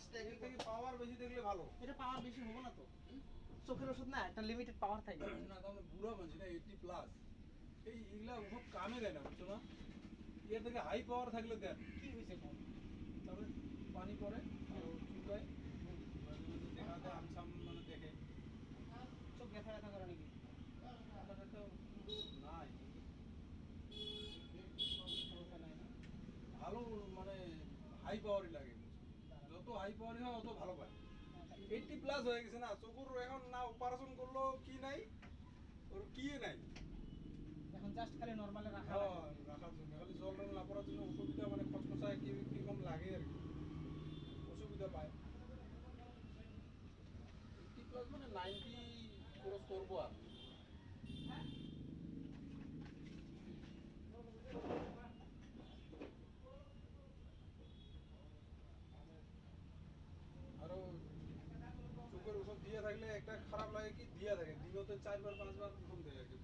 5টা এর থেকে পাওয়ার বেশি দেখলে ভালো। এটা পাওয়ার বেশি হবে না তো? চোখের ওষুধ না, একটা লিমিটেড পাওয়ার থাকে। না তাহলে বুড়া মানুষ না 80 প্লাস এইগুলা ওসব কামে দেয় না, বুঝছো না? এর থেকে হাই পাওয়ার থাকলে দেন। কি হয়েছে ফোন? তবে পানি পড়ে আর চুলকায়, মাঝে মাঝে দেখাতে আমসাম মানে দেখে। চোখ ব্যথা ব্যথা করে নাকি? আপনার তো নাই সমস্যা নাই না? ভালো, মানে হাই পাওয়ারই লাগে। যত হাই পাওয়ারই হয় অত ভালো পায়। 80 প্লাস হয়ে গেছে না, চোখের এখন না অপারেশন করলো কি নাই, ওর কি নাই। এখন জাস্ট খালি নরমালে রাখা হ্যাঁ, লাগে। রাখার জন্য খালি জল রং না পড়ার জন্য অসুবিধা, মানে খচখচায় কিরকম লাগে আর কি, অসুবিধা পায়। 80 প্লাস মানে 90 ক্রস করবো আর। আরো চোখের ওষুধ দিয়ে থাকলে একটা খারাপ লাগে কি, দিয়া থাকে দিনতে 4 বার 5 বার ঘুম দেয় আর কি,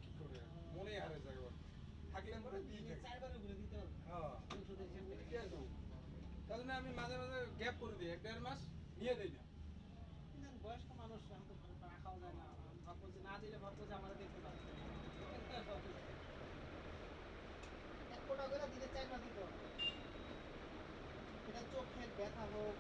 কি করে মনে হারে যায় এবার থাকলে পরে দিয়ে থাকে। 4 বারে ঘুরে দিতে হবে। হ্যাঁ, ওষুধের হিসেব থেকে। ঠিক আছে। তার জন্য আমি মাঝে মাঝে গ্যাপ করে দিই, 1-1.5 মাস নিয়ে দেই না। কিন্তু বয়স্ক মানুষ এখন তো রাখাও যায় না। ভাববো যে না দিলে ভাববো যে আমাদের দেখতে পাবে। এক কোটা করে দিলে 4 বার দিতে হবে। এটা চোখের ব্যথা হোক,